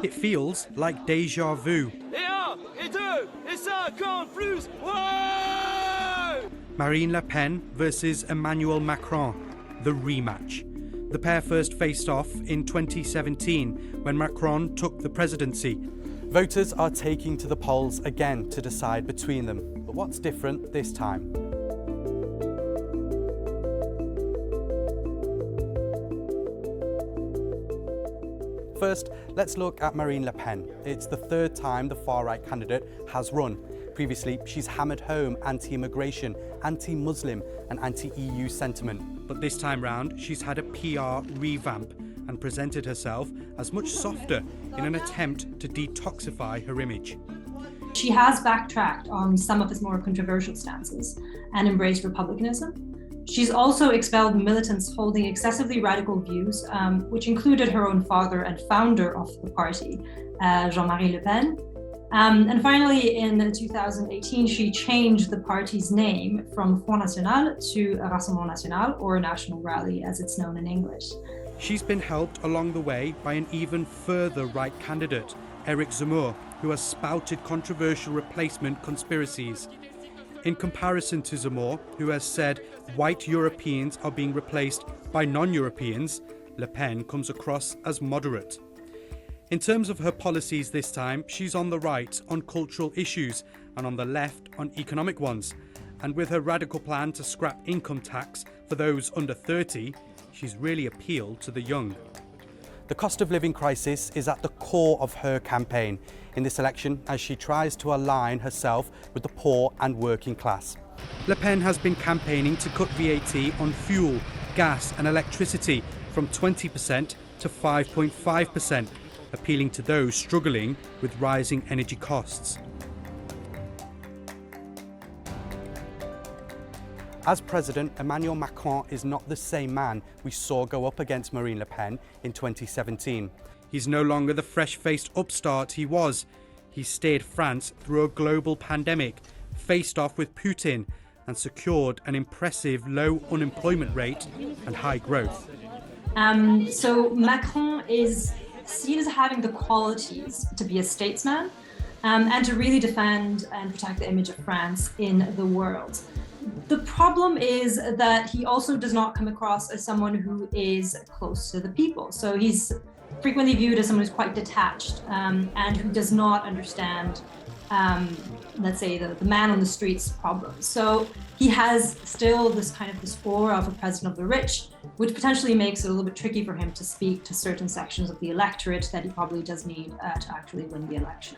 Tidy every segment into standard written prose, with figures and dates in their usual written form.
It feels like déjà vu. Marine Le Pen versus Emmanuel Macron, the rematch. The pair first faced off in 2017 when Macron took the presidency. Voters are taking to the polls again to decide between them. But what's different this time? First, let's look at Marine Le Pen. It's the third time the far-right candidate has run. Previously, she's hammered home anti-immigration, anti-Muslim and anti-EU sentiment. But this time round, she's had a PR revamp and presented herself as much softer in an attempt to detoxify her image. She has backtracked on some of his more controversial stances and embraced republicanism. She's also expelled militants holding excessively radical views, which included her own father and founder of the party, Jean-Marie Le Pen. And finally, in 2018, she changed the party's name from Front National to Rassemblement National, or National Rally, as it's known in English. She's been helped along the way by an even further right candidate, Eric Zemmour, who has spouted controversial replacement conspiracies. In comparison to Zemmour, who has said white Europeans are being replaced by non-Europeans, Le Pen comes across as moderate. In terms of her policies this time, she's on the right on cultural issues and on the left on economic ones. And with her radical plan to scrap income tax for those under 30, she's really appealed to the young. The cost of living crisis is at the core of her campaign in this election as she tries to align herself with the poor and working class. Le Pen has been campaigning to cut VAT on fuel, gas and electricity from 20% to 5.5%, appealing to those struggling with rising energy costs. As president, Emmanuel Macron is not the same man we saw go up against Marine Le Pen in 2017. He's no longer the fresh-faced upstart he was. He steered France through a global pandemic, faced off with Putin, and secured an impressive low unemployment rate and high growth. So Macron is seen as having the qualities to be a statesman and to really defend and protect the image of France in the world. The problem is that he also does not come across as someone who is close to the people. So he's frequently viewed as someone who's quite detached and who does not understand, let's say, the man on the street's problems. So he has still this kind of this aura of a president of the rich, which potentially makes it a little bit tricky for him to speak to certain sections of the electorate that he probably does need to actually win the election.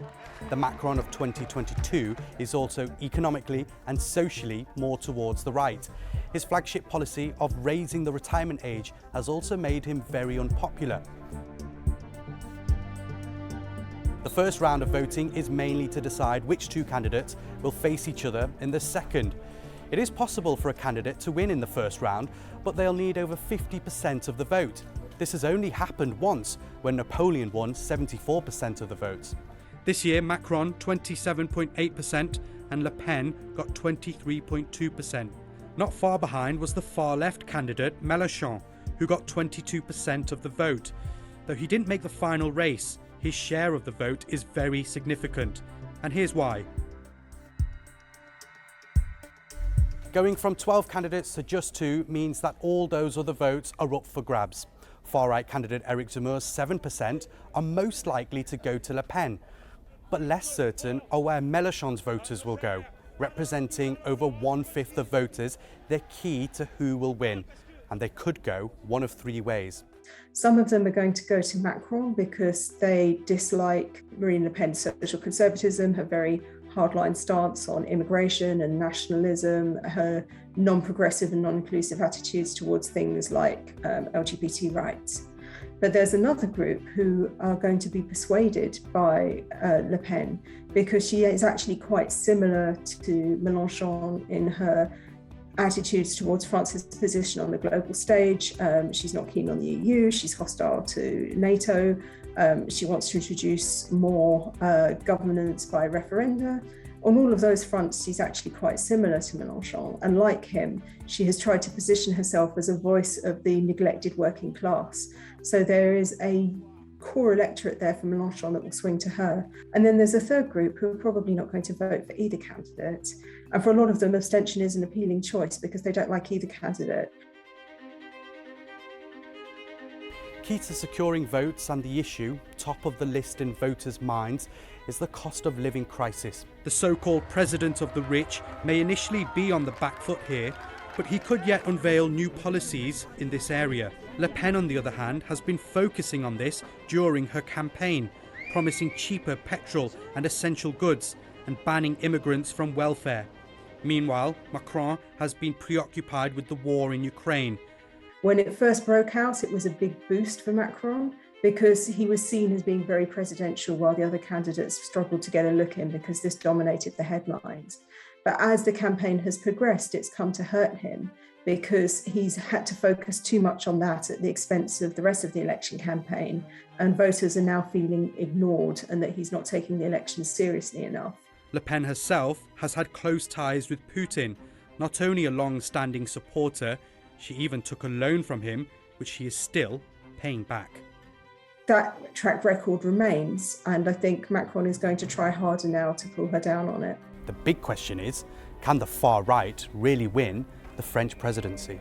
The Macron of 2022 is also economically and socially more towards the right. His flagship policy of raising the retirement age has also made him very unpopular. The first round of voting is mainly to decide which two candidates will face each other in the second. It is possible for a candidate to win in the first round, but they'll need over 50% of the vote. This has only happened once, when Napoleon won 74% of the votes. This year, Macron 27.8% and Le Pen got 23.2%. Not far behind was the far-left candidate Mélenchon, who got 22% of the vote. Though he didn't make the final race, his share of the vote is very significant. And here's why. Going from 12 candidates to just 2 means that all those other votes are up for grabs. Far-right candidate Eric Zemmour's 7% are most likely to go to Le Pen, but less certain are where Mélenchon's voters will go. Representing over 1/5 of voters, they're key to who will win, and they could go one of 3 ways. Some of them are going to go to Macron because they dislike Marine Le Pen's social conservatism, her very hardline stance on immigration and nationalism, her non-progressive and non-inclusive attitudes towards things like LGBT rights. But there's another group who are going to be persuaded by Le Pen because she is actually quite similar to Mélenchon in her attitudes towards France's position on the global stage. She's not keen on the EU, she's hostile to NATO, she wants to introduce more governance by referenda, On all of those fronts, she's actually quite similar to Mélenchon. And like him, she has tried to position herself as a voice of the neglected working class. So there is a core electorate there for Mélenchon that will swing to her. And then there's a third group who are probably not going to vote for either candidate. And for a lot of them, abstention is an appealing choice because they don't like either candidate. Key to securing votes and the issue, top of the list in voters' minds, is the cost of living crisis. The so-called president of the rich may initially be on the back foot here, but he could yet unveil new policies in this area. Le Pen, on the other hand, has been focusing on this during her campaign, promising cheaper petrol and essential goods and banning immigrants from welfare. Meanwhile, Macron has been preoccupied with the war in Ukraine. When it first broke out, it was a big boost for Macron because he was seen as being very presidential while the other candidates struggled to get a look in because this dominated the headlines. But as the campaign has progressed, it's come to hurt him because he's had to focus too much on that at the expense of the rest of the election campaign. And voters are now feeling ignored and that he's not taking the election seriously enough. Le Pen herself has had close ties with Putin, not only a long-standing supporter, she even took a loan from him, which she is still paying back. That track record remains, and I think Macron is going to try harder now to pull her down on it. The big question is, can the far right really win the French presidency?